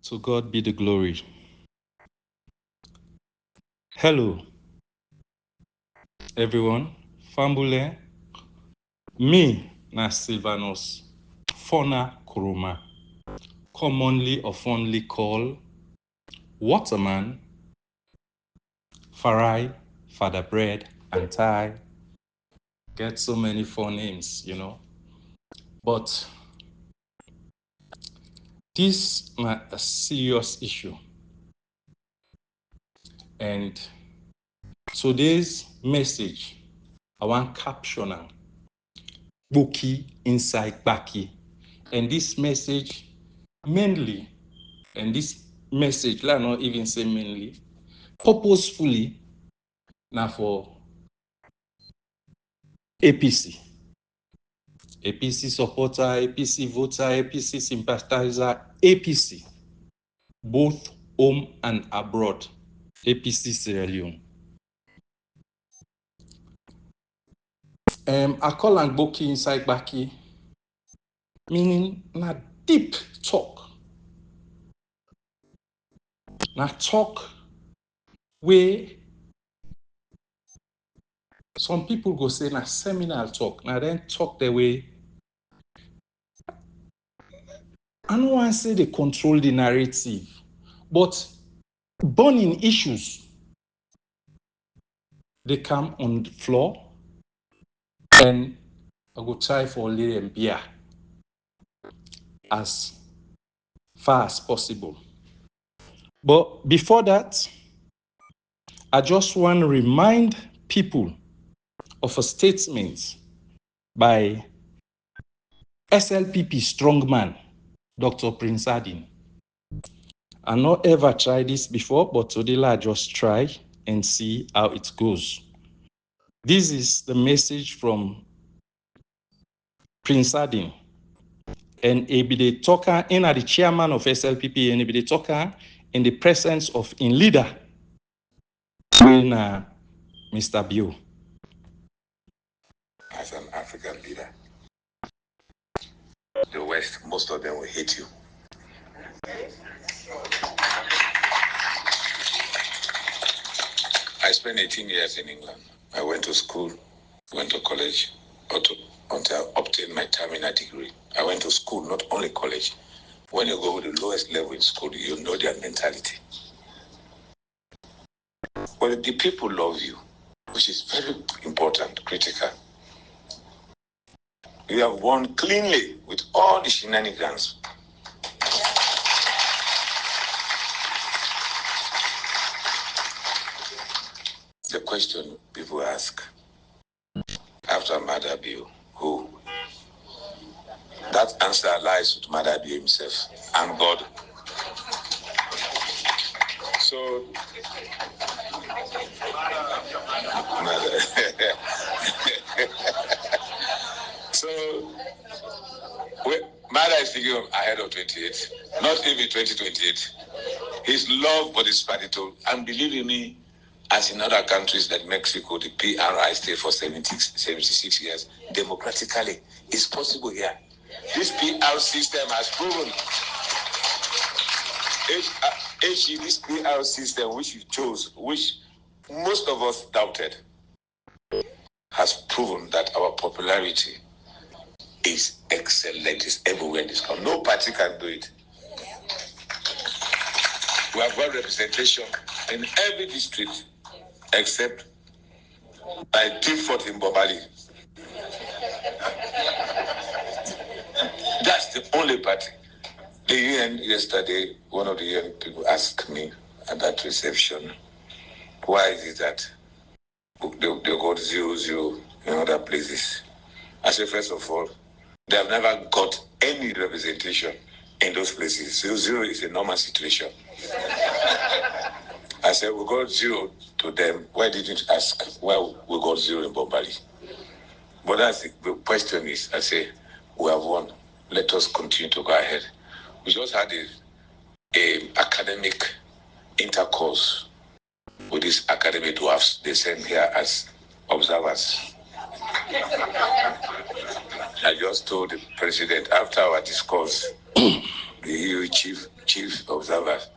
To God be the glory. Hello, everyone. Fambule. Me, na Sylvanus Fona Kuruma, commonly or fondly called Waterman, Farai, Father Bread, and Tai. Get so many fun names, But this is a serious issue. And today's message, I want caption Buki inside Baki. And this message mainly, and this message, let not even say mainly, purposefully, now for APC. APC supporter, APC voter, APC sympathizer, APC, both home and abroad, APC Sierra Leone. I call and Buki inside Baki, meaning na deep talk. Na talk where some people go say na seminal talk. Now then talk the way. I don't want to say they control the narrative, but burning issues, they come on the floor and I go try for lay and beer as far as possible. But before that, I just want to remind people of a statement by SLPP strongman, Dr. Prince Adin. I not ever tried this before, but today I just try and see how it goes. This is the message from Prince Adin. And he be the talker in the chairman of SLPP, and he be the talker in the presence of in leader, when Mr. Bio. As an African leader, the West, most of them will hate you. I spent 18 years in England. I went to school, went to college, until I obtained my terminal degree. I went to school, not only college. When you go to the lowest level in school, you know their mentality. Well, the people love you, which is very important, critical. You have won cleanly with all the shenanigans. The question people ask, after Madabiu, who? That answer lies with Madabiu himself and God. So, Mada is thinking ahead of 28, not even 2028. His love for this party, and believe me, as in other countries like Mexico, the PRI stayed for 76 years. Democratically, it's possible here. This PR system has proven. This PR system which you chose, which most of us doubted, has proven that our popularity is excellent. It's everywhere in this country. No party can do it. We have got representation in every district except by default in Bobali. That's the only party. The UN yesterday, one of the UN people asked me at that reception, why is it that they got 0-0 in other places? I said, first of all, they have never got any representation in those places. 0-0 is a normal situation. I said, we got 0 to them. Why didn't you ask why we got 0 in Bombali? But that's the question is, I say, we have won. Let us continue to go ahead. We just had a academic intercourse with these academic dwarfs. They sent here as observers. I just told the president after our discourse, the EU chief observers.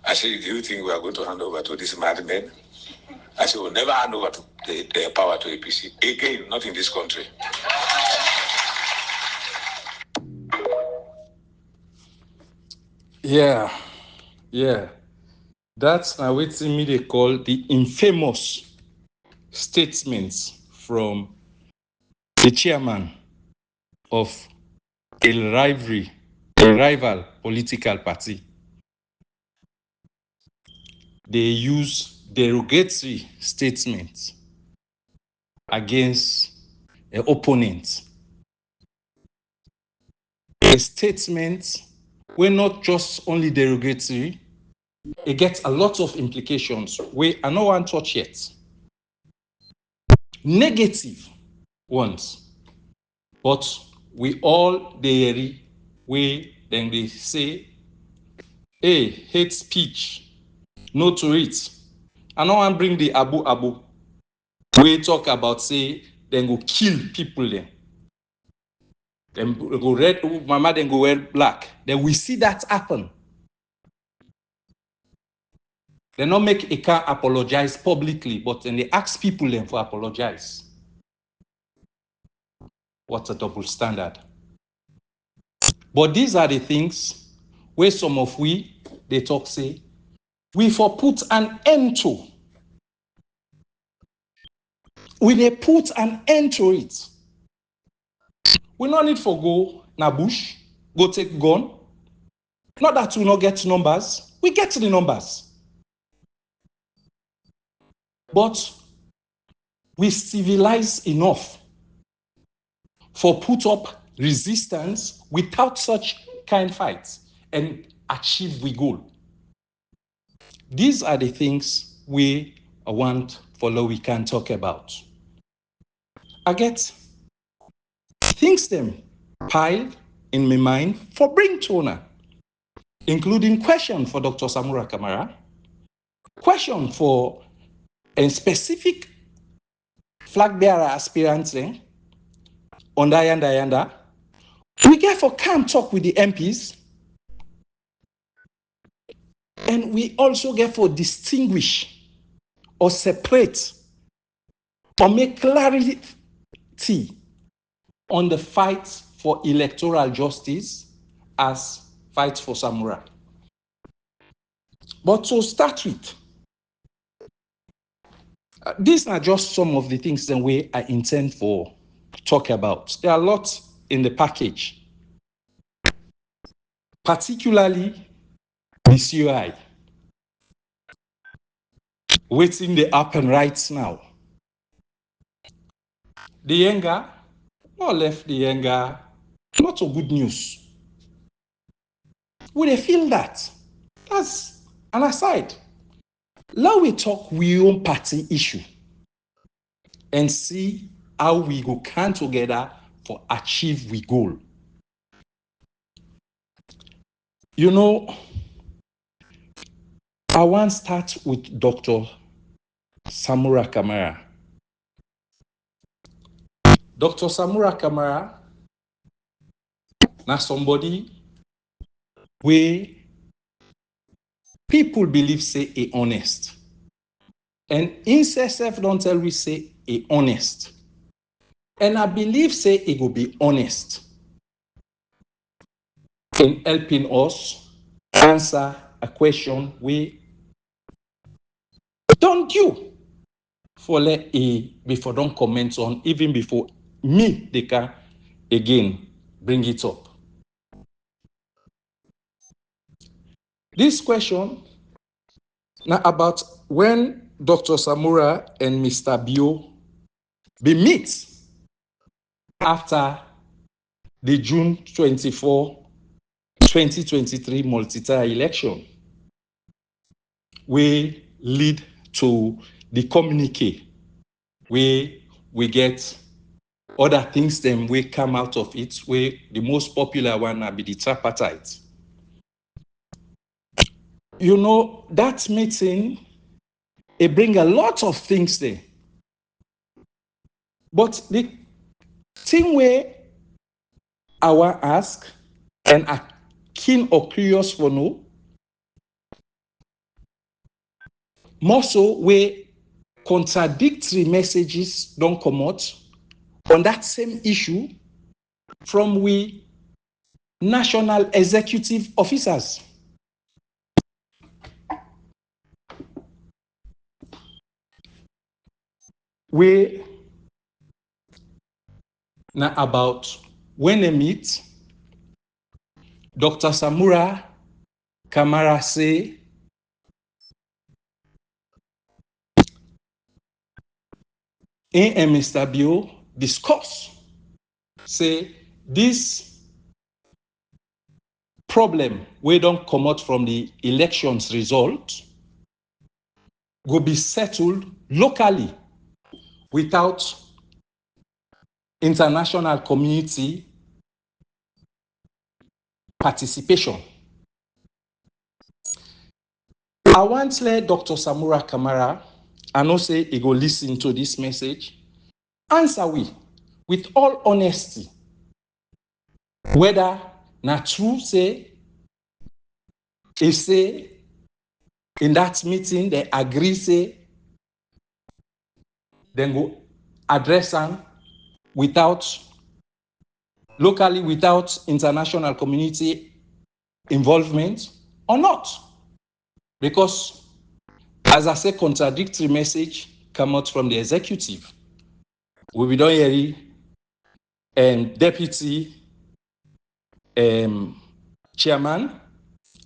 I said, do you think we are going to hand over to these madmen? I said, we'll never hand over the power to APC. Again, not in this country. Yeah. That's now what me they call the infamous statements from the chairman of a rival political party. They use derogatory statements against an opponent. A statement were not just only derogatory, it gets a lot of implications we are no one touch yet. Negative ones. But we all dairy we then they say, hey, hate speech, no to it. I no one bring the Abu. We talk about say then go kill people then. Then go red, mama then go wear black. Then we see that happen. They not make a car apologize publicly, but then they ask people then for apologize. What's a double standard? But these are the things where some of they talk say, we for put an end to. We they put an end to it. We no need for go na bush, go take gun. Not that we not get numbers, we get the numbers. But we civilize enough for put up resistance without such kind fights and achieve we goal. These are the things we want follow we can talk about. I get things them piled in my mind for bring toner, including question for Dr. Samura Kamara, question for a specific flag bearer aspirant under yanda. We get for come talk with the MPs, and we also get for distinguish or separate or make clarity on the fight for electoral justice as fight for Samura. But to start with, these are just some of the things that we I intend for talk about. There are lots in the package, particularly the COI. Waiting the happen right now. The Yenga, not left the Yenga, not so good news. We they feel that. That's an aside. Now we talk we own party issue and see how we go come together for achieve we goal. You know, I want to start with Dr. Samura Kamara. Dr. Samura Kamara, now somebody where people believe say a honest. And self don't tell we say a honest. And I believe say it will be honest in helping us answer a question we don't you for let a before don't comment on even before me they can again bring it up. This question now about when Dr. Samura and Mr. Bio be meet after the June 24, 2023 multi-tier election, we lead to the communique where we get other things then we come out of it, where the most popular one will be the tripartite. You know, that meeting, it bring a lot of things there. But the thing where I want ask and I keen or curious for know, more so where contradictory messages don't come out on that same issue from we national executive officers. We now about when they meet, Dr. Samura Kamara say and Mr. Bio discuss say this problem we don't come out from the elections result will be settled locally without international community participation. I want to let Dr. Samura Kamara, I know say he go listen to this message, answer we with all honesty whether na true say he say in that meeting they agree say then go address am without locally without international community involvement or not. Because as I say, contradictory message come out from the executive. We will don't hear deputy chairman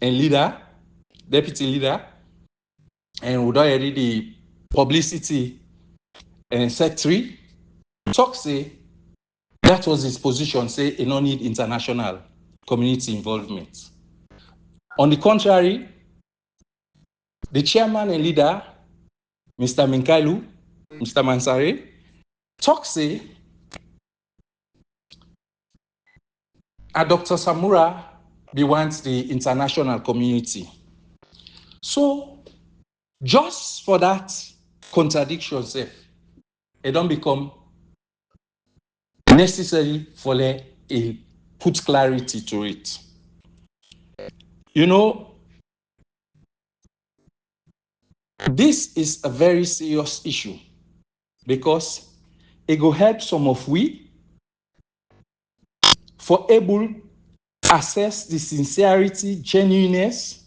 and leader, deputy leader, and we don't hear the publicity and secretary talk say that was his position, say he no need international community involvement. On the contrary, the chairman and leader, Mr. Minkailu, Mr. Mansare, talk say Dr. Samura be wants the international community. So just for that contradiction, it don't become necessary for a put clarity to it. You know, this is a very serious issue because it will help some of we for able assess the sincerity, genuineness,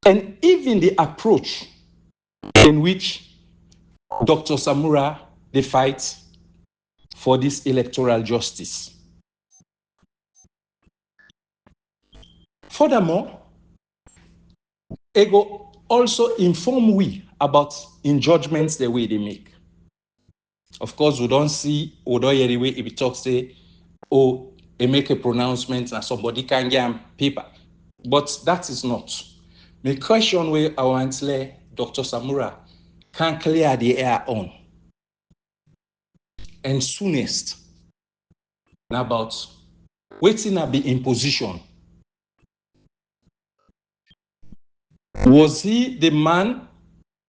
and even the approach in which Dr. Samura they fight for this electoral justice. Furthermore, it will also inform we about in judgments the way they make. Of course, we don't hear the way it talks say, oh, they make a pronouncement and somebody can get paper. But that is not. The question where I want to let Dr. Samura can clear the air on. And soonest about waiting to be in position. Was he the man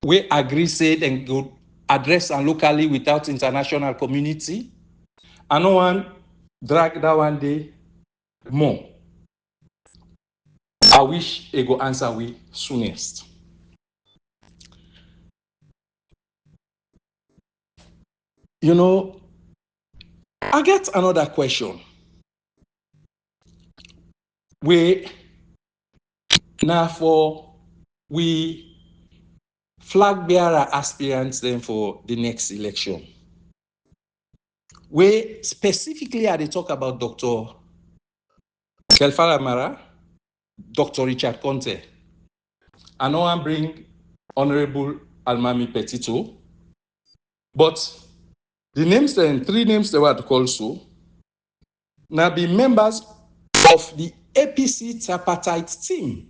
we agree said and go address and locally without international community? I no one drag that one day more. I wish he go answer we soonest. You know, I get another question. We now for we flag bearer aspirants then for the next election. We specifically had to talk about Dr. Kelfala Mara, Dr. Richard Conte. I know I bring Honorable Almami Petito, but the names and three names they were to call so now be members of the APC tripartite team.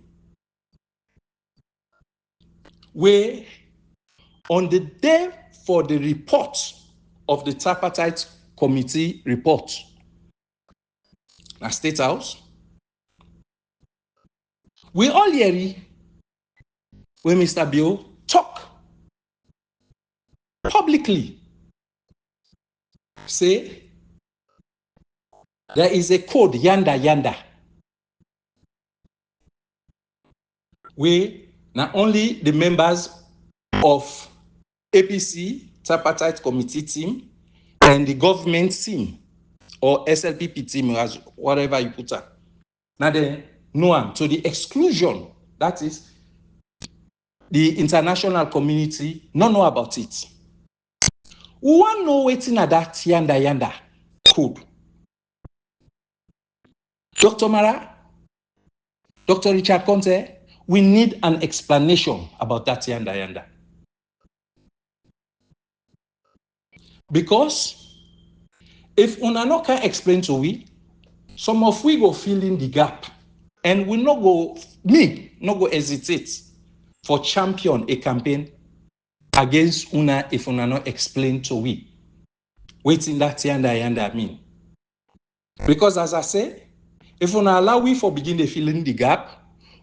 Where on the day for the report of the tripartite committee report, na State House, we all hear when Mr. Bio talk publicly, say there is a code yanda. where not only the members of APC tripartite committee team and the government team or SLPP team, as whatever you put it. Now they know to the exclusion, that is, the international community not know about it. We want know waiting at that yanda code. Dr. Mara, Dr. Richard Conte, we need an explanation about that yanda. Because if una no can explain to we, some of we go fill in the gap, and we no go hesitate for champion a campaign against una if una no explain to we. Waiting that yanda mean. Because as I say, if una allow we for begin to fill in the gap,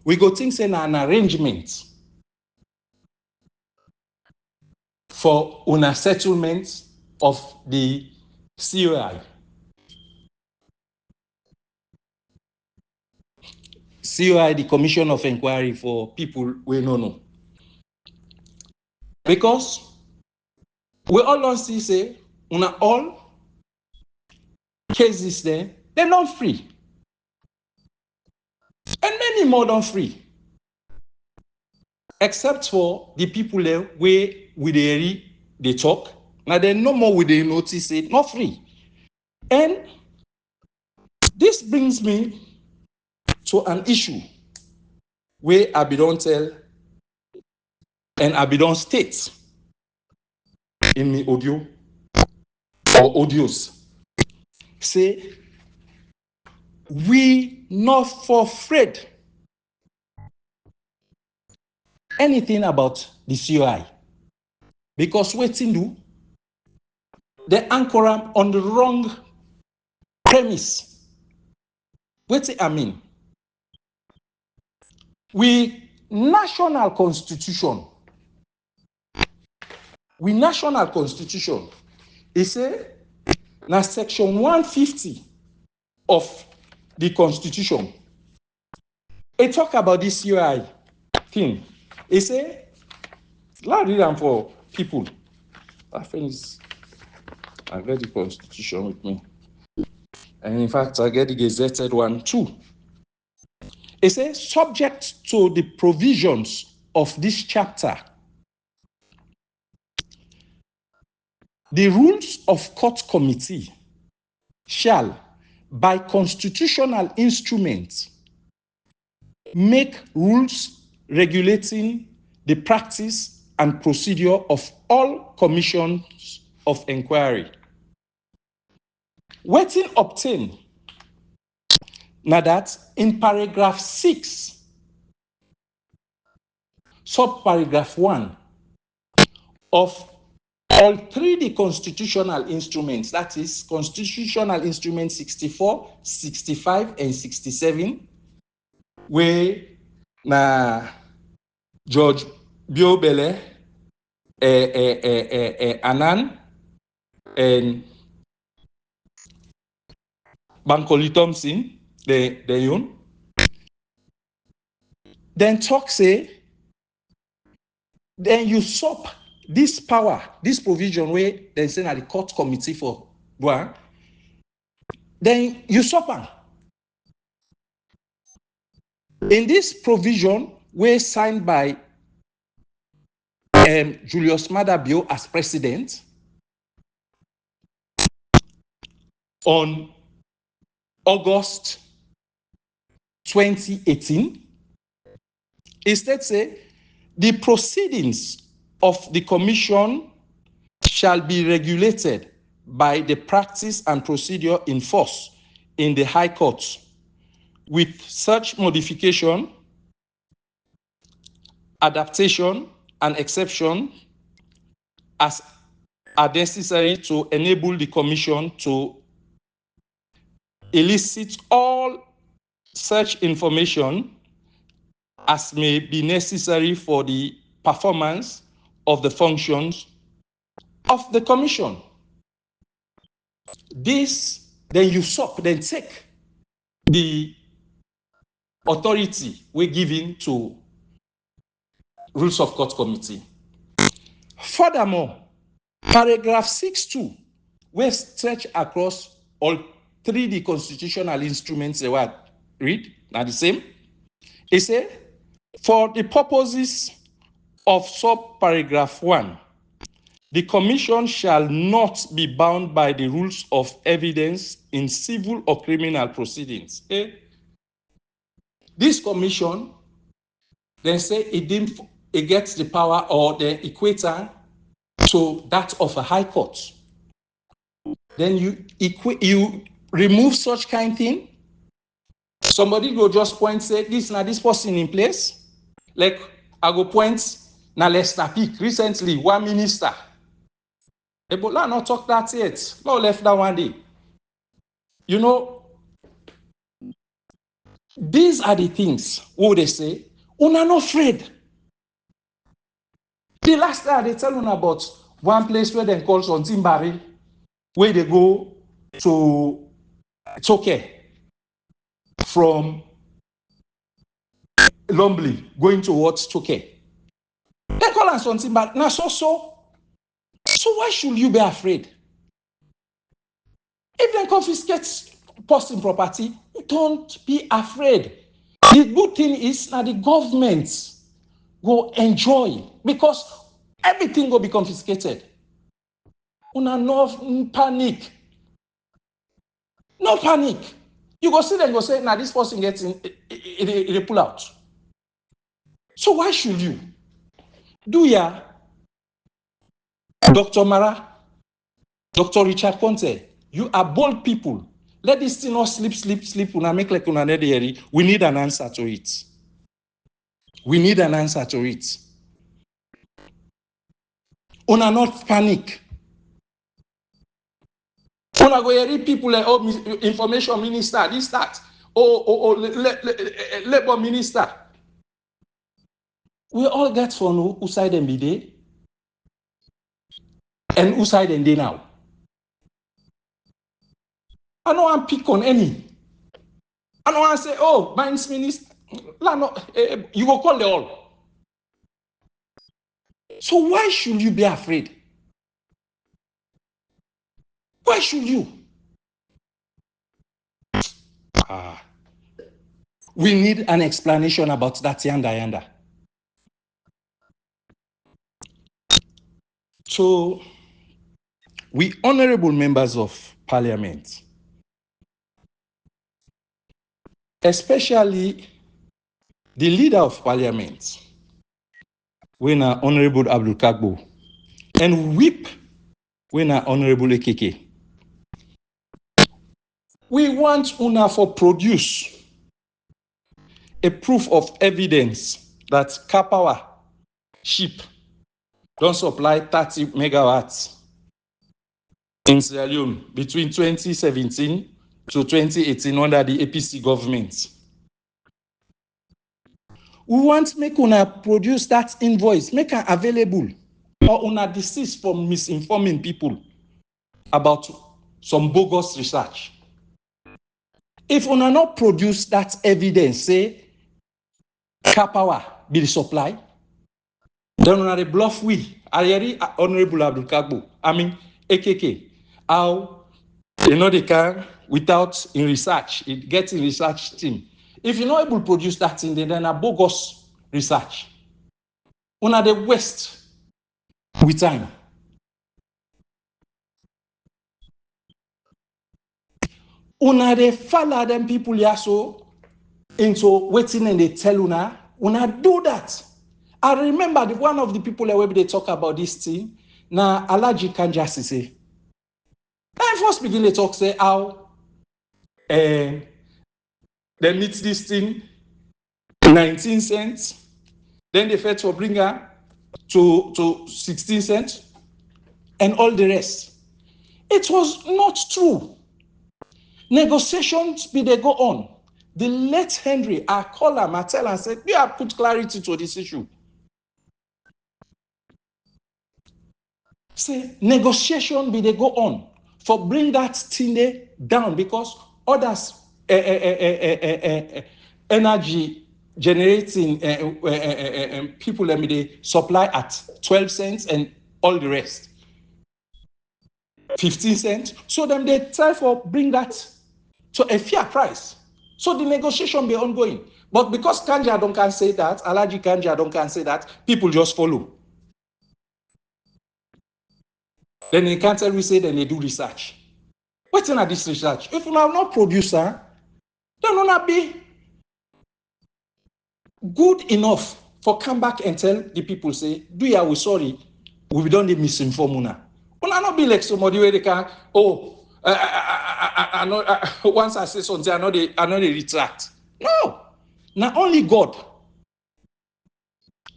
we go think say an arrangement for una settlement of the COI. COI, the Commission of Inquiry for people we no know. Because we all don't see say, una all cases there, they're not free. And many more don't free. Except for the people there where with they talk. Now they no more with they notice it, not free. And this brings me to an issue where I be don't tell and I be don't state in my audio or audios. Say, we not for afraid anything about the COI. Because waiting do, they anchor on the wrong premise. Waiting, I mean, we national constitution, it say, now section 150 of the constitution, it talk about this COI thing. It say, let's read them for people. I get the constitution with me. And in fact, I get the gazetted one too. It says, subject to the provisions of this chapter, the rules of court committee shall, by constitutional instruments, make rules regulating the practice and procedure of all commissions of inquiry. Waiting obtain. Now that in paragraph 6, subparagraph 1 of all three the constitutional instruments, that is constitutional instrument 64, 65, and 67, where na George Biobele, Anan, and Bankole Thompson, the own, then talk say, then usurp this power, this provision where they say at the court committee for one, then usurp am. In this provision, where signed by Julius Maada Bio as president on August 2018, it states say the proceedings of the commission shall be regulated by the practice and procedure in force in the High Court, with such modification, adaptation, and exception as are necessary to enable the commission to elicit all such information as may be necessary for the performance of the functions of the commission. This then usurp, then take the authority we're giving to Rules of Court Committee. Furthermore, paragraph 6.2, where stretch across all three the constitutional instruments they were read, are the same. It says, for the purposes of subparagraph 1, the Commission shall not be bound by the rules of evidence in civil or criminal proceedings. This Commission, they say it gets the power or the equator to that of a high court. Then you remove such kind thing. Somebody go just point, say, this person in place. Like, I go point, now Lester Peak, recently, one minister. Ebola not talk that yet. No left that one day. You know, these are the things, what they say, una not afraid. The last time they tell una about one place where they call Sontimbari, where they go to Toke from Lombly, going towards Toke. They call us Sontimbari. Now so why should you be afraid? If they confiscate person property, don't be afraid. The good thing is that the government will enjoy because everything will be confiscated. Una no panic. No panic. You go see them go say, now this person gets in, it pull out. So why should you? Do ya, Dr. Mara, Dr. Richard Conte, you are bold people. Let this thing not sleep. Una make like una nederi. We need an answer to it. We need an answer to it. Una not panic. Una go hear people like, information minister, this, that. Labor minister. We all get from who side them be there. And who side them they now. I don't want to pick on any. I don't want to say, mine's minister. You go call the all. So why should you be afraid? Why should you? We need an explanation about that yanda. So, we honorable members of parliament, especially the leader of parliament, when Honorable Abdul Kagbo, and whip when Honorable Ekeke. We want una for produce a proof of evidence that Kapawa ship don't supply 30 megawatts in Sierra Leone between 2017 to 2018 under the APC government. We want make una produce that invoice, make it available, or una desist from misinforming people about some bogus research. If una not produce that evidence, say, Kapawa be the supply, then una the bluff we. Honorable Abdul Kagbo, AKK, how they can without in research, it gets in research team. If you're not able to produce that thing, then a bogus research. Una the waste with time. Una the follow them people here so into waiting and they tell una do that. I remember one of the people where they talk about this thing. Now Alaji Kanjasi say. I first begin to talk say how they meet this thing 19 cents. Then they fed for bring her to 16 cents and all the rest. It was not true. Negotiations they go on. The late Henry, I call him, I tell him, I said, we have put clarity to this issue. Say, negotiation be they go on for bring that thing down because others energy generating people let me they supply at 12 cents and all the rest 15 cents. So then they try for bring that to a fair price. So the negotiation be ongoing. But because Kanja don't can say that, Alaji Kanja don't can say that, people just follow. Then they can't tell we say then they do research. What's in this research? If you are not producer, then will not be good enough for come back and tell the people say, do ya we sorry, we don't need misinform una. Una not be like somebody where they can, I know once I say something, I know they retract. No. Now only God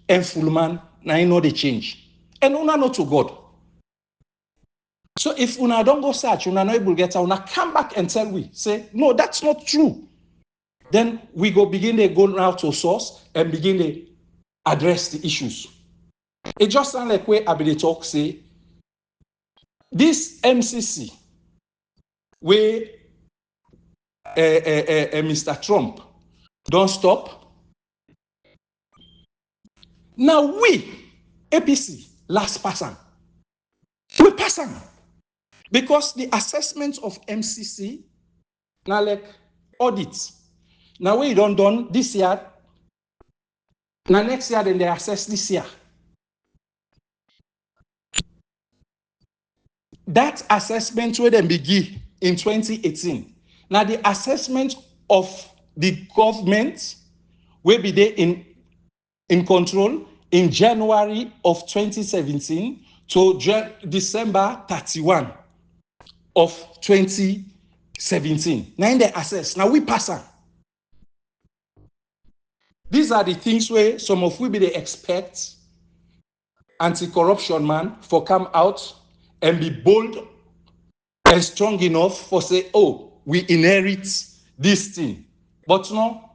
and full man, now you know they change. And una not to God. So if una don't go search, una not able to get out, una come back and tell we, say, no, that's not true. Then we go begin to go now to source and begin to address the issues. It just sounds like where Abide talk say, this MCC, where Mr. Trump don't stop. Now we, APC, last person, we pass on. Because the assessment of MCC, now like audits. Now we don't done this year, now next year then they assess this year. That assessment will then begin in 2018. Now the assessment of the government will be there in control in January of 2017 to December 31 of 2017. Now in the assess, now we pass on. These are the things where some of we be they expect anti-corruption man for come out and be bold and strong enough for say, oh, we inherit this thing. But no,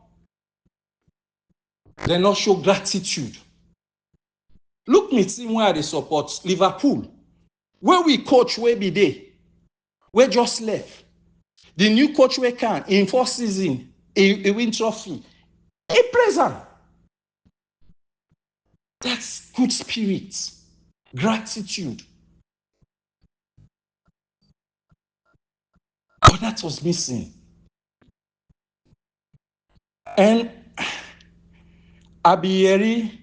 they not show gratitude. Look me team where they support Liverpool. Where we coach where be they. We just left. The new coach we can in 4 season, a win trophy. A present. That's good spirit. Gratitude. But that was missing. And Abiyeri,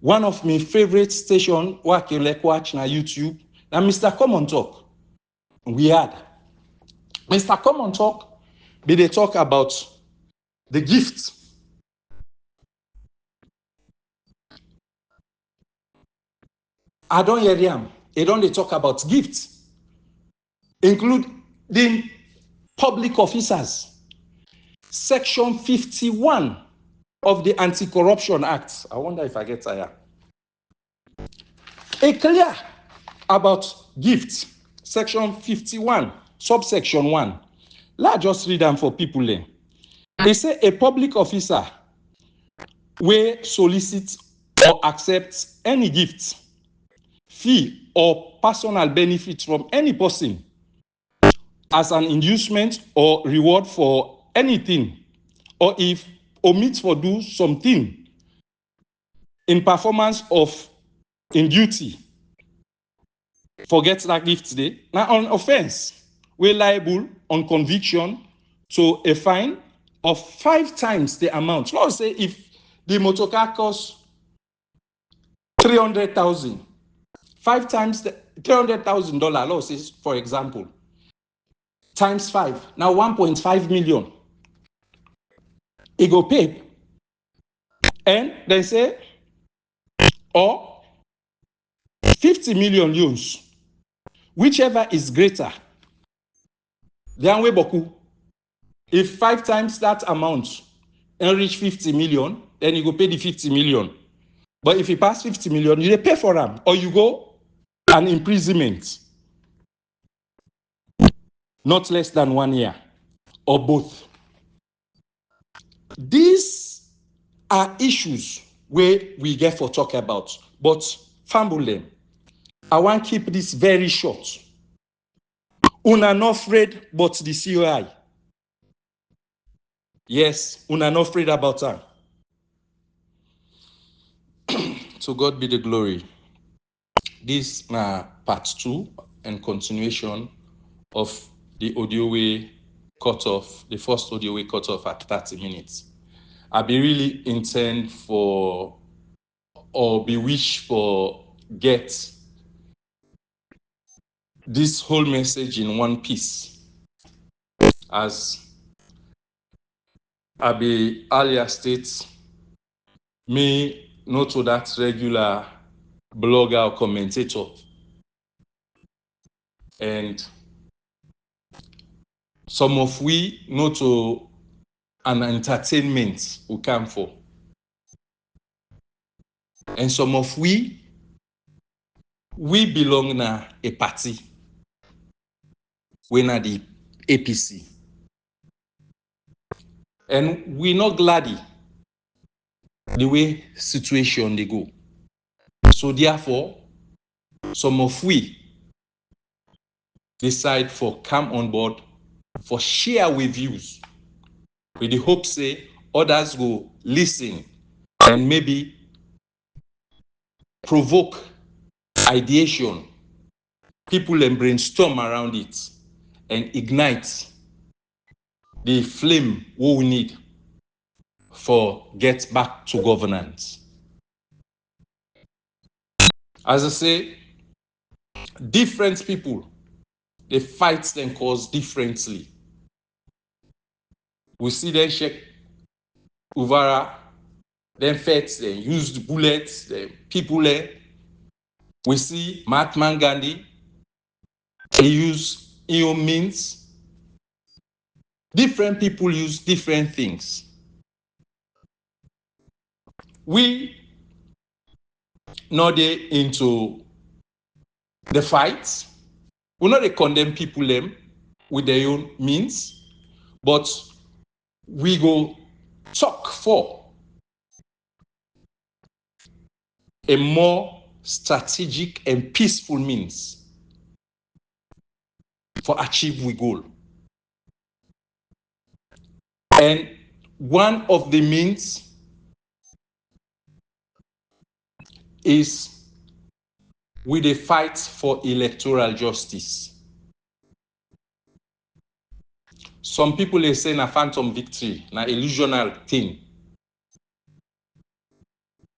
one of my favorite stations, working like watch na YouTube, and Mr. Komon-Tok. We had Mr. Komon-Tok, they talk about the gift. I don't hear them. They don't talk about gifts, including public officers. Section 51 of the Anti-Corruption Act. I wonder if I get tired. A clear about gifts. Section 51, subsection 1. Let's just read them for people there. They say a public officer will solicit or accept any gift, fee, or personal benefit from any person as an inducement or reward for anything, or if omits for do something in performance of in duty, forget that gift today. Now on offense, we're liable on conviction to a fine of 5 times the amount. Let's say if the motor car costs 300,000, 5 times the $300,000, let's say for example, times 5, now 1.5 million. It go pay. And they say, or 50 million loans, whichever is greater. Then we boku. If 5 times that amount and reach 50 million, then you go pay the 50 million. But if you pass 50 million, you pay for them, or you go an imprisonment, not less than 1 year, or both. These are issues where we get for talk about, but Fambule, I want to keep this very short. Una not afraid but the COI. Yes, una not afraid about her. To God be the glory. This is part 2 and continuation of the audio way cut off, the first audio way cut off at 30 minutes. I be really intend for or be wish for get this whole message in one piece. As I be earlier states, me not to that regular blogger or commentator. And some of we not to an entertainment we come for. And some of we belong na a party. We na the APC. And we not glad the way situation they go. So therefore, some of we decide for come on board for share with views with the hope say others go listen and maybe provoke ideation, people and brainstorm around it and ignite the flame what we need for get back to governance. As I say, different people, they fight them cause differently. We see them shake Uvara, then fight, then use the bullets, then people there. We see Mahatma Gandhi, he use means. Different people use different things. We not they into the fight. We not they condemn people them with their own means, but we go talk for a more strategic and peaceful means for achieve we goal. And one of the means is with a fight for electoral justice. Some people they say na phantom victory, na illusional thing.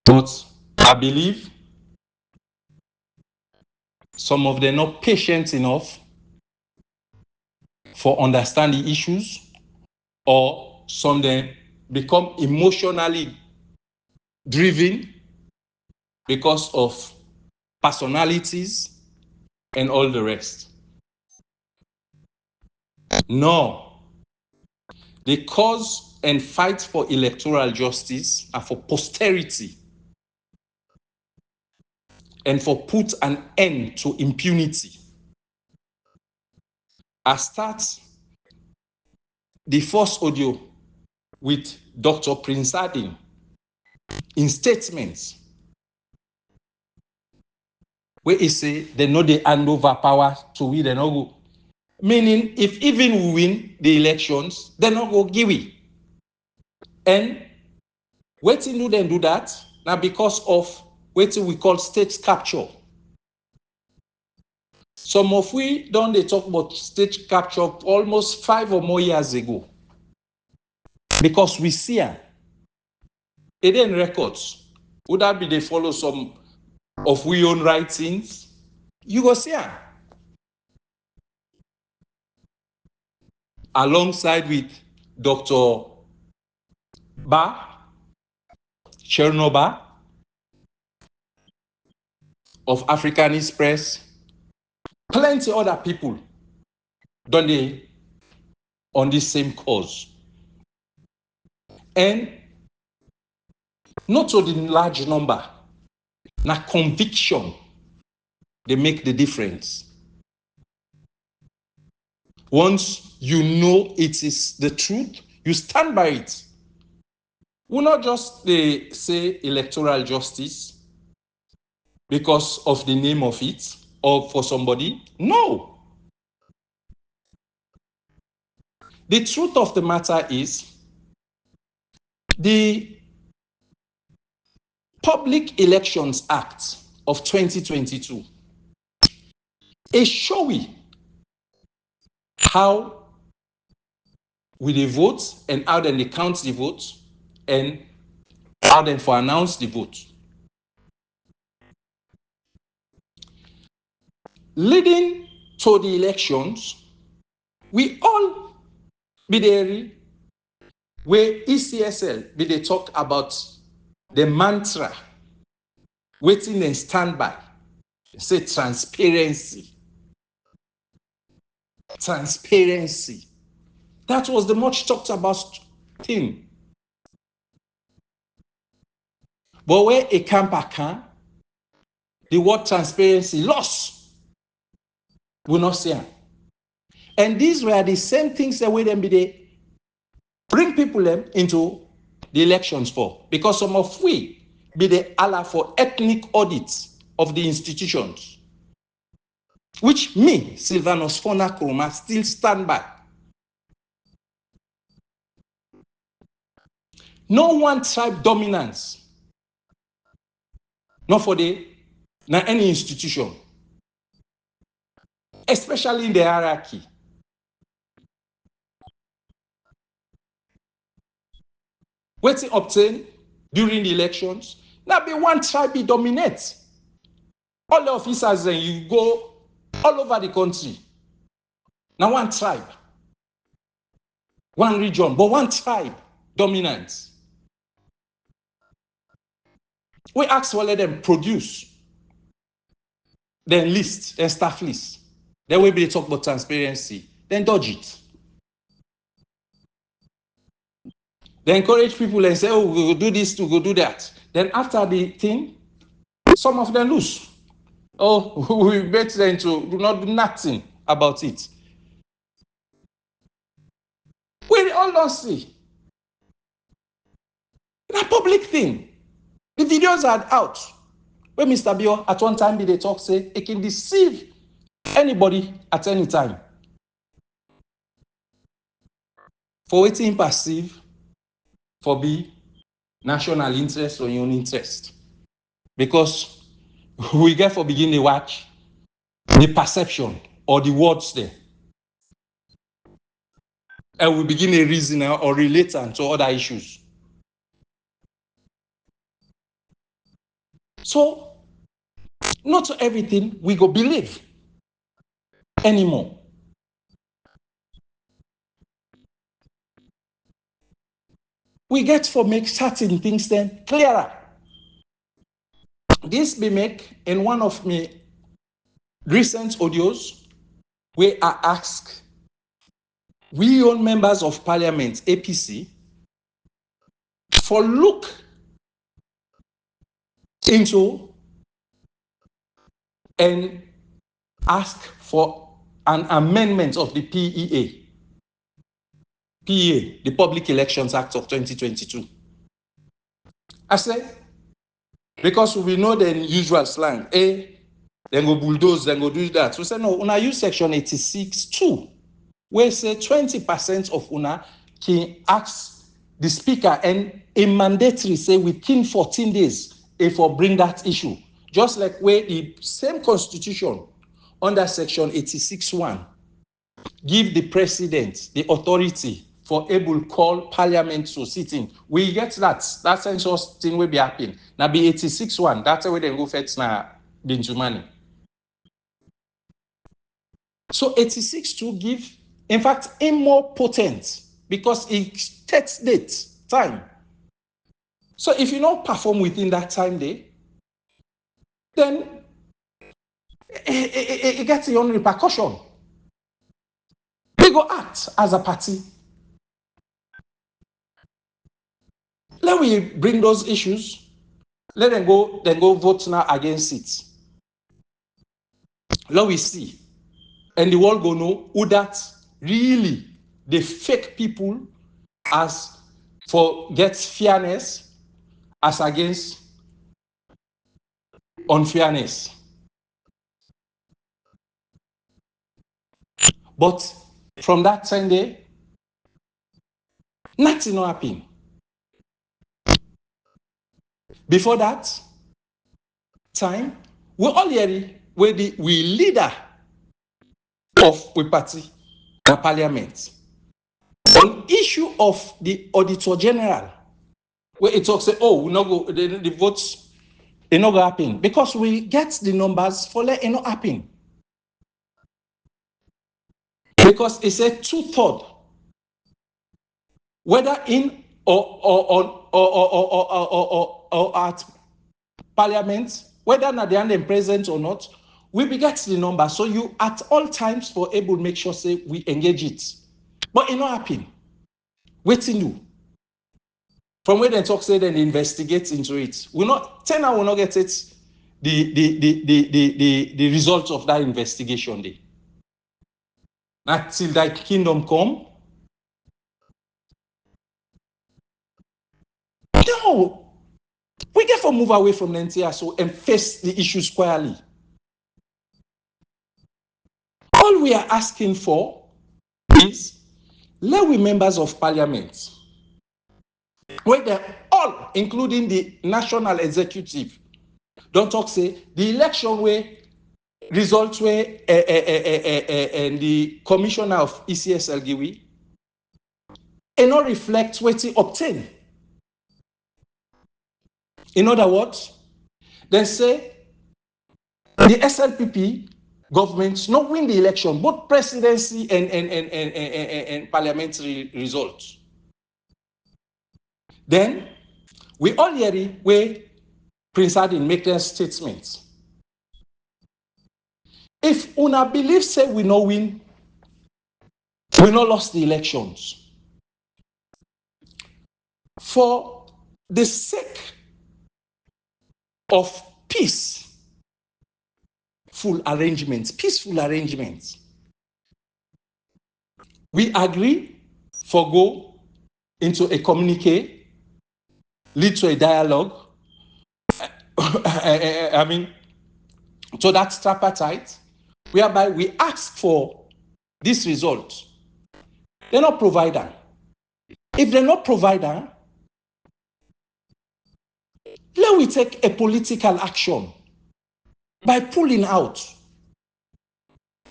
But I believe some of them not patient enough for understand the issues, or some them become emotionally driven because of personalities and all the rest. No, the cause and fight for electoral justice are for posterity and for put an end to impunity. I start the first audio with Dr. Prinsadin in statements where he say they know they hand over power to we, they no go. Meaning, if even we win the elections, they not go give it. And waiting do them do that now because of what we call state capture. Some of we don't they talk about state capture almost 5 or more years ago. Because we see it in records. Would that be they follow some of we own writings? You go see it. Alongside with Dr. Ba, Chernoba of Africanist Press, plenty other people don't they on this same cause. And not to the large number, na conviction they make the difference. Once you know it is the truth, you stand by it. We not just say electoral justice because of the name of it or for somebody. No. The truth of the matter is the Public Elections Act of 2022 is showing how we dey vote and how then they count the vote and how then for announce the vote. Leading to the elections, we all be there where ECSL be they talk about the mantra, waiting and stand by, say transparency. Transparency. That was the much talked about thing. But where a camper can, the word transparency lost. We not see it. And these were the same things that we then be they bring people them into the elections for. Because some of we be they allow for ethnic audits of the institutions. Which me, Sylvanus Fona Kroma, still stand by. No one tribe dominance. Not for the na any institution. Especially in the hierarchy. Wetin obtain during the elections, now be one tribe be dominate. All the officers then you go all over the country. Now one tribe, one region, but one tribe dominant. We ask for let them produce, then list, then staff list. Then we be talk about transparency, then dodge it. They encourage people and say, oh, we will do this, we will do that. Then after the thing, some of them lose. Oh, we bet them to do not do nothing about it. We all don't see. It's a public thing. The videos are out. When Mr. Bio at one time they talk, say, it can deceive anybody at any time. For waiting perceive, for be national interest or your own interest. Because we get for begin to watch the perception or the words there. And we begin a reason or relate to other issues. So, not everything we go believe anymore. We get for make certain things then clearer. This be make in one of my recent audios where I ask we own members of parliament, APC, for look into and ask for an amendment of the PEA, the Public Elections Act of 2022. I said, because we know the usual slang, then go bulldoze, then go do that. We say, no, una use section 86(2), where say 20% of una can ask the speaker and a mandatory say within 14 days if or bring that issue. Just like where the same constitution under section 86(1) give the president the authority for able call parliament to sitting. We get that census thing will be happening. Now be 86(1), that's where they go fetch now Benjumani. So 86(2) give, in fact, a more potent because it takes date, time. So if you don't perform within that time day, then it gets your own repercussion. We go act as a party. Let we bring those issues. Let them go, then go vote now against it. Let we see. And the world go know who that really the fake people as for gets fairness as against unfairness. But from that Sunday, nothing will happen. Before that time, we all hear where we leader of we party the parliament on issue of the auditor general, where it talks say, oh, we not go the votes, it not go happen because we get the numbers for let it not happen because it's a 2/3, whether in or at parliament, whether na they are present or not, we be get the number. So you at all times for able make sure say we engage it, but it not happen. Waiting you. From where they talk say then investigate into it. We not 10 hour will not get it the result of that investigation day. Not till that kingdom come. No, we get to move away from the NTR and face the issue squarely. All we are asking for is let we members of parliament, where they're all, including the national executive, don't talk say the election way results where and the commissioner of ECSL Giwi and not reflect what he obtain. In other words, they say the SLPP government not win the election, both presidency and parliamentary results. Then we all hear where Prince Adin make their statements. If una believe say we no win, we no lost the elections. For the sake of peaceful arrangements, we agree for go into a communique, lead to a dialogue. I mean, to that tripartite, whereby we ask for this result. They're not provider. If they're not provider, let we take a political action by pulling out.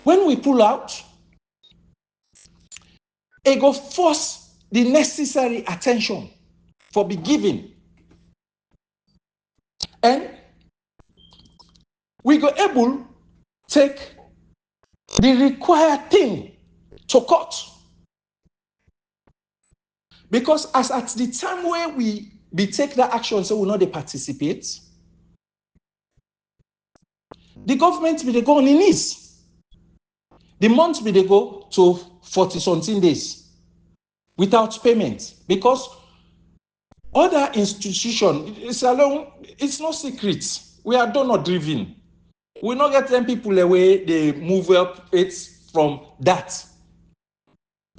When we pull out, it go force the necessary attention for be given. And we go able take the required thing to court. Because as at the time where we take that action, so we not participate, the government will go on in knees. The month will go to 40-something days without payment. Because other institutions, it's no secret. We are donor driven. We not get them people away, they move up it from that.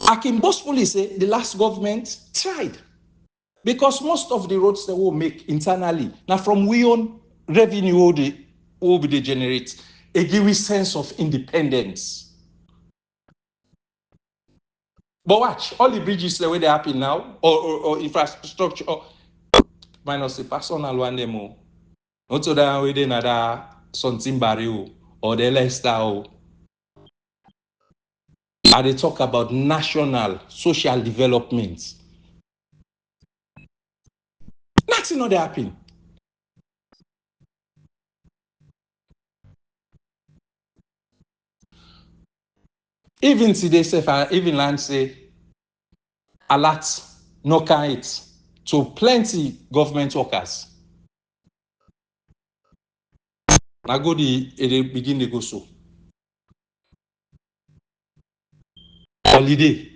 I can boastfully say the last government tried. Because most of the roads they will make internally, now from we own revenue will be generate a give sense of independence. But watch, all the bridges the way they happen now, or infrastructure, or minus the personal one demo. Not so that we did another something barrier or the lifestyle. And they talk about national social development. Nothing not happen. Even today, even land say alert, no can it to plenty government workers. Now go they begin to go so. Holiday.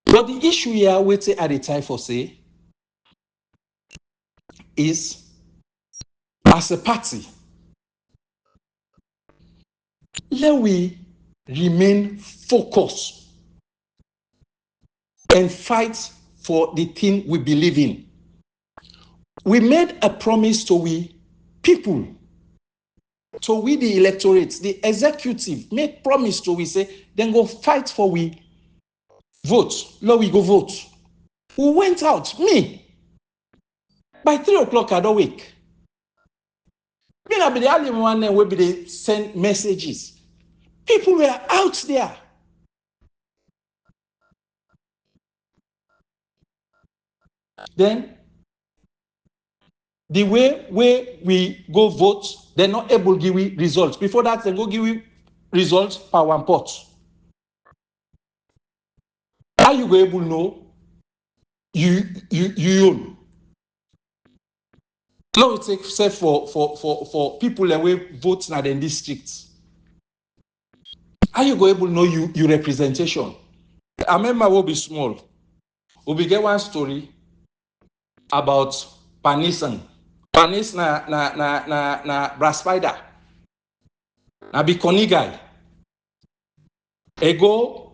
But the issue here, waiting at the time for say, is as a party, let we remain focused and fight for the thing we believe in. We made a promise to we people, to we the electorate, the executive, make promise to we say, then go fight for we vote. Let we go vote. We went out, me. By 3 o'clock, I don't wake. Me I be the only one that will be they send messages. People were out there. Then the way we go vote, they're not able to give we results. Before that, they go give we results per one pot. How you go able to know you own? Now it take say for people that will vote in the districts. How you go able to know you representation? I remember we'll be small. We'll be get one story about Panisan. Panis na brass spider. Na be conny guy. Ego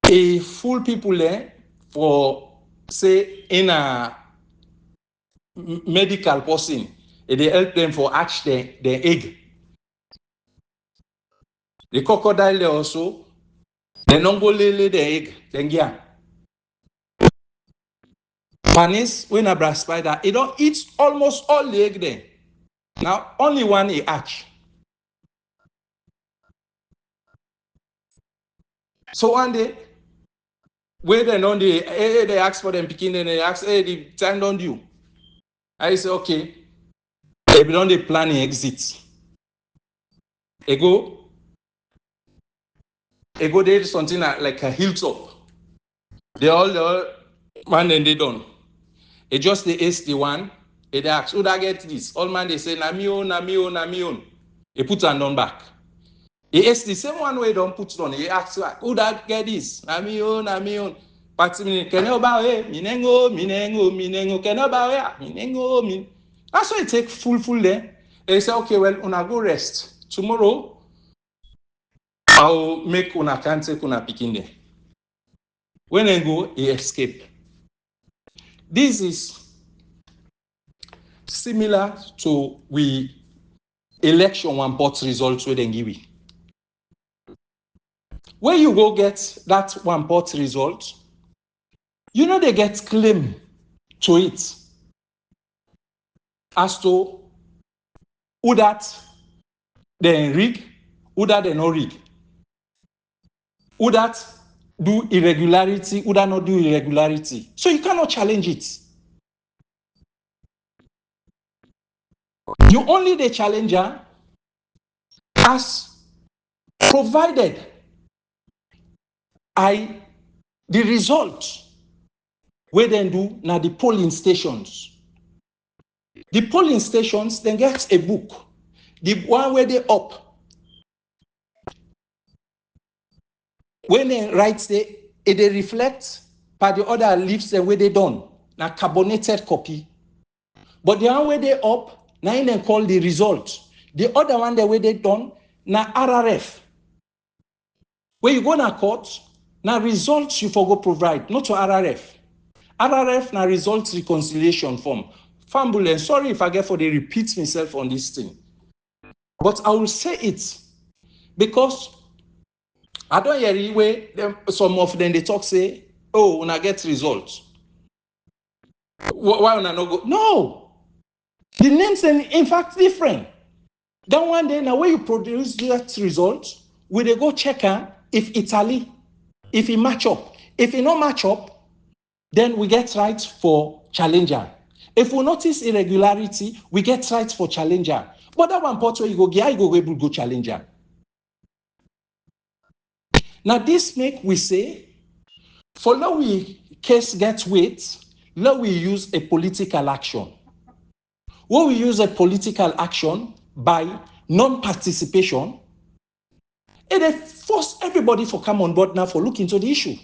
a full people there for say in a medical person. They help them for hatch the egg. The crocodile there also, they don't go lay the egg, then yeah. Panis, when a brass spider, it don't eat almost all the egg there. Now, only one he hatch. So one day, when they ask for them picking, then they ask, hey, the time don't do. I say, okay. They don't they plan an exit. They go there something like a hilltop. They all man and they done. They just they ask the one, they ask, who that get this? All man they say, na me own. They put hand on back. He asked the same one way don't put it on. He asked, who that get this? Na me own. Party me, can you bow here? Minengo. Can you bow here? Minengo. That's why it take full there. They say, okay, well, una go rest. Tomorrow, I'll make una can take una picking there. When they go, he escape. This is similar to we election one pot results where they give it. When you go get that one pot result, you know they get claim to it as to who that they rig, who that they not rig, who that do irregularity, who that not do irregularity. So you cannot challenge it. You only the challenger as provided the result where then do now the polling stations. The polling stations then get a book. The one where they up. When they write they reflect by the other leaves and where they done. Now carbonated copy. But the one where they up, now they call the result. The other one the way they done, now RRF. Where you go to court, now results you forgo provide, not to RRF. RRF now results reconciliation form. Fambulance, sorry if I get for the repeat myself on this thing. But I will say it because I don't hear where some of them they talk say, oh, when I get results. Why when I not go? No. The names are in fact different. Then one day now when you produce that result, we they go check if Italy, if it match up. If it not match up, then we get right for challenger. If we notice irregularity, we get right for challenger. But that one part where you go able to go challenger. Now this make we say, for now we case get weight, now we use a political action. When we use a political action by non-participation, it force everybody to come on board now for look into the issue.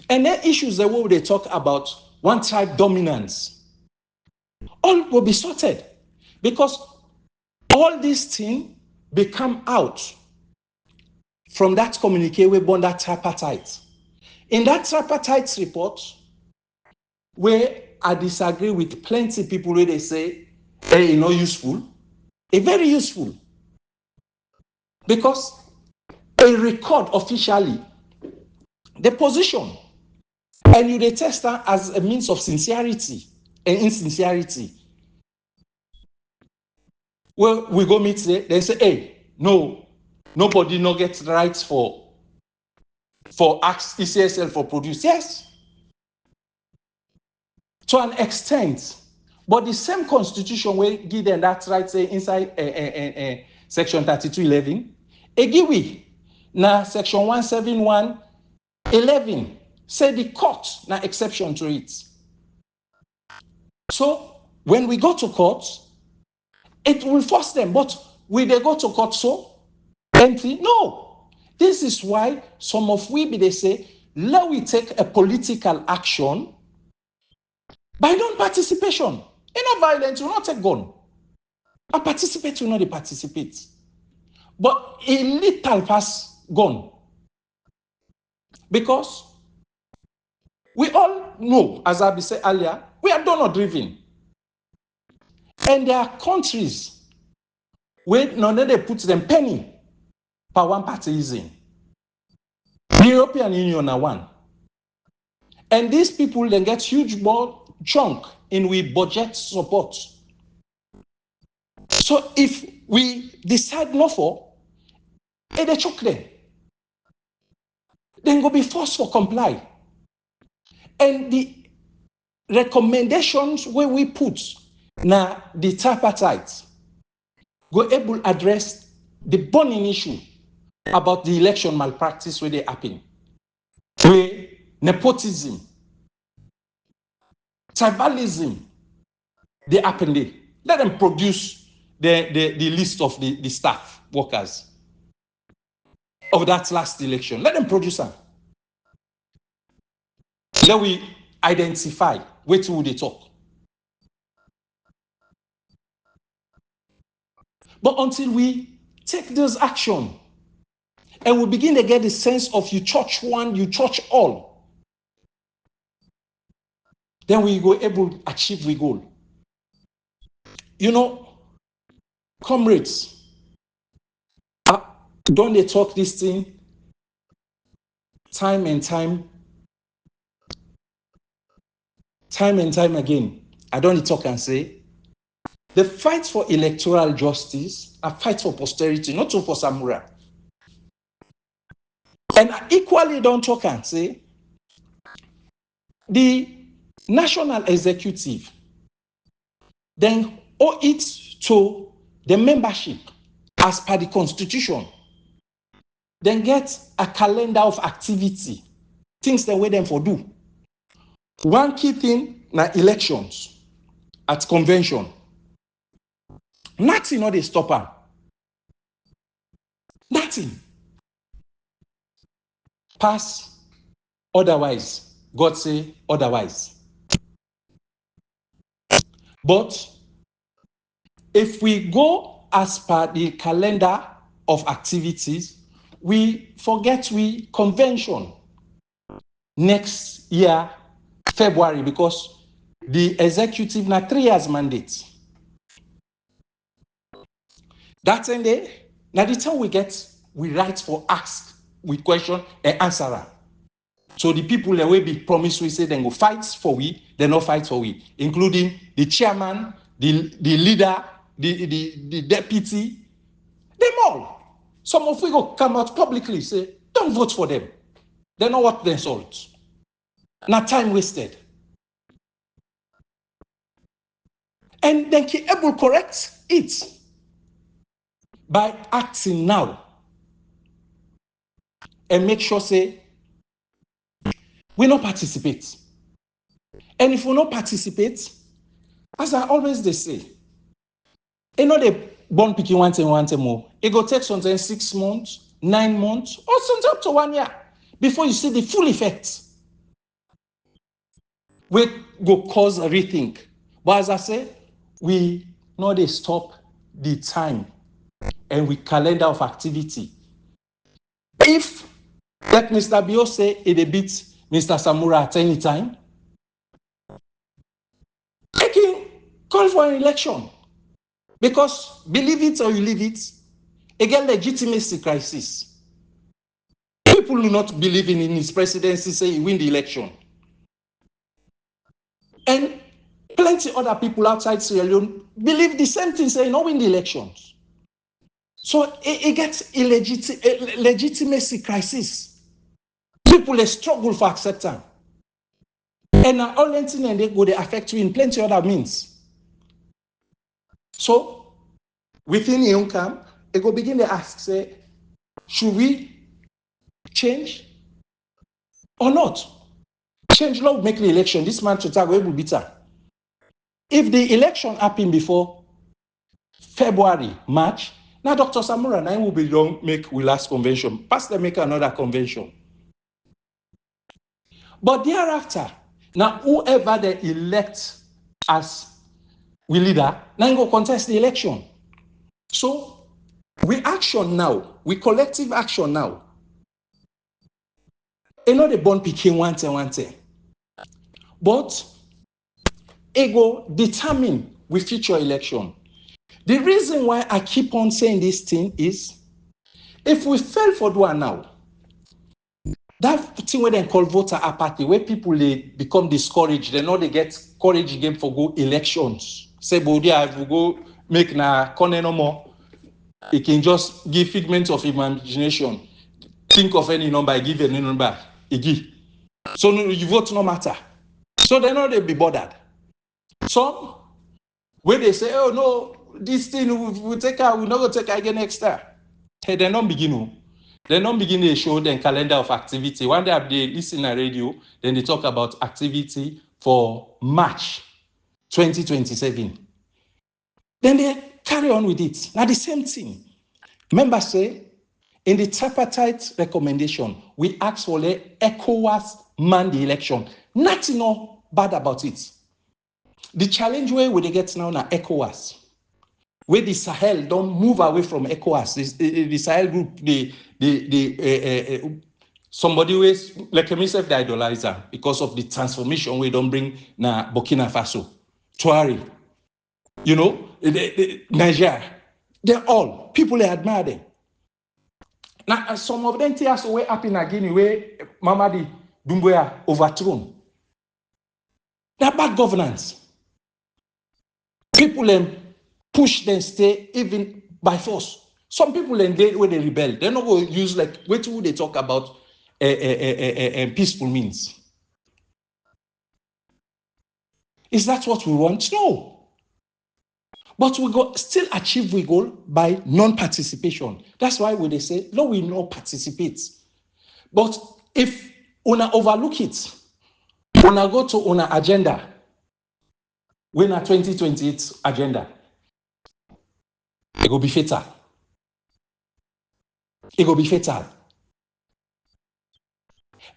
And then issues that where they talk about one tribe dominance, all will be sorted because all these things become out from that communique we born that tripartite. In that tripartite report, where I disagree with plenty people where they say, hey, not useful, very useful. Because a record officially, the position And you dey test her as a means of sincerity and insincerity. Well, we go meet there, they say, hey, no, nobody no get rights for ask ECSL for produce. Yes, to an extent. But the same constitution will give them that right, say, inside section 3211, give we. Now, section 17111, say the court, now exception to it. So, when we go to court, it will force them. But will they go to court so empty? No. This is why some of we, they say, let we take a political action by non-participation. In a violence, you will not take gun. And participate, you know they participate. But a little pass gun. Because we all know, as I said earlier, we are donor driven. And there are countries where none they put them penny per one partyism. The European Union are one. And these people then get huge chunk in we budget support. So if we decide no for, they choke them. Then go be forced for comply. And the recommendations where we put now the tripartite go able address the burning issue about the election malpractice where they happen. Where nepotism, tribalism, they happen there. Let them produce the list of the staff workers of that last election. Let them produce them. Let we identify where to they talk. But until we take this action and we begin to get the sense of you church one, you church all, then we go able to achieve the goal. You know, comrades, don't they talk this thing time and time again? I don't talk and say, the fight for electoral justice, a fight for posterity, not for samurai. And I equally don't talk and say, the national executive then owe it to the membership as per the constitution, then get a calendar of activity, things they wait them for do. One key thing na elections at convention. Nothing not they stop them. Nothing. Pass otherwise. God say otherwise. But if we go as per the calendar of activities, we forget we convention next year, February, because the executive na 3 years mandate. That same day, now the time we write for ask, we question and answer. So the people that will be promised, we say they go fight for we, they not fight for we, including the chairman, the leader, the deputy, them all. Some of we go come out publicly say, don't vote for them. They know what they insult. Not time wasted. And then he able correct it by acting now and make sure say we not participate. And if we not participate, as I always they say, you know they born picking one time more. It go take sometimes 6 months, 9 months, or sometimes up to 1 year before you see the full effect. We go cause a rethink. But as I say, we know they stop the time and we calendar of activity. If, like Mr. Bio say, it beat Mr. Samura at any time, they can call for an election. Because believe it or you leave it, again, legitimacy crisis. People do not believe in his presidency, say he win the election. And plenty other people outside Sierra Leone believe the same thing, say, win the elections. So it gets legitimacy crisis. People they struggle for acceptance. And all thing and they go, they affect you in plenty other means. So within the young camp, they go begin to ask, say, should we change or not? Change law make the election. This man to tag will be bitter. If the election happened before February, March, now Dr. Samura and I will be long make we last convention. Pass them make another convention. But thereafter, now whoever they elect as we leader, now go contest the election. So we action now, we collective action now. You know the born picking one thing. But it go determine with future election. The reason why I keep on saying this thing is, if we fail for one now, that thing where they call voter apathy, where people they become discouraged, they know they get courage again for go elections. Say, Bodi, I will go make na corner no more. It can just give figments of imagination. Think of any number, give any number, give. So you vote no matter. So they know they be bothered. Some when they say, oh no, this thing we take out, we're not going to take out again next time. Hey, they don't begin. They don't begin to show them calendar of activity. One day they listen on radio, then they talk about activity for March 2027. Then they carry on with it. Now the same thing. Members say, in the tripartite recommendation, we ask for the ECOWAS man the election. Nothing no bad about it. The challenge where we get now na ECOWAS, where the Sahel don't move away from ECOWAS. The Sahel group, somebody who is like myself, the idolizer because of the transformation we don't bring na Burkina Faso, Tuareg, Niger. They're all people they admire them. Now some of them tears away up in Guinea where Mamadi Doumbouya overthrown. They're bad governance. People push them stay even by force. Some people when they rebel, they're not going to use wait till they talk about peaceful means. Is that what we want? No. But we still achieve we goal by non-participation. That's why when they say, no, we not participate. But if una overlook it, una go to una agenda, when a 2028 agenda, it will be fatal. It will be fatal.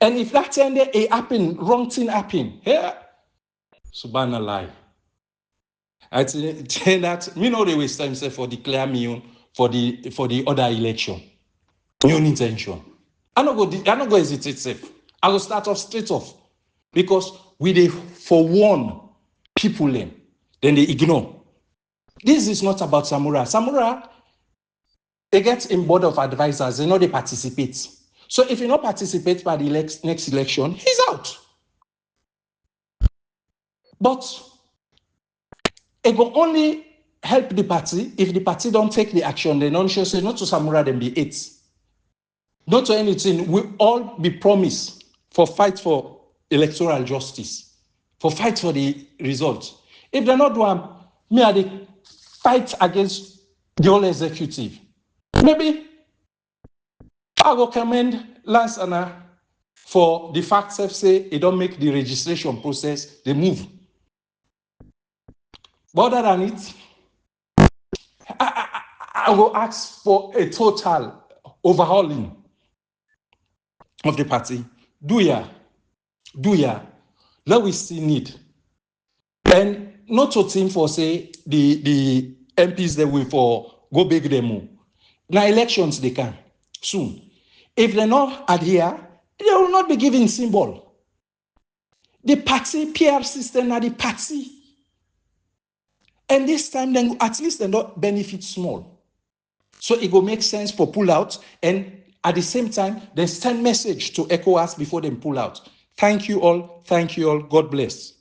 And if that time it happen, wrong thing happen, yeah, subhanallah. I think that me no they waste time say for declare me for the other election. Your intention. I not go hesitate safe. I will start off straight off because we they for one people then they ignore. This is not about Samura. Samura, they get in board of advisors, they know they participate. So if you not participate by the next election, he's out. But it will only help the party if the party don't take the action. They don't show say not to Samura them be it. Not to anything. We all be promised for fight for electoral justice, for fight for the results. If they're not doing, me are the fight against the whole executive. Maybe I will commend Lance Anna for the fact that say it don't make the registration process, they move. But other than it, I will ask for a total overhauling of the party. Do ya? Let we still need. And not to think for say the MPs that will for go big demo. Now elections they can soon. If they not adhere, they will not be given symbol. The party PR system are the party. And this time then at least they don't benefit small. So it will make sense for pull out, and at the same time, they send message to ECOWAS before they pull out. Thank you all. God bless.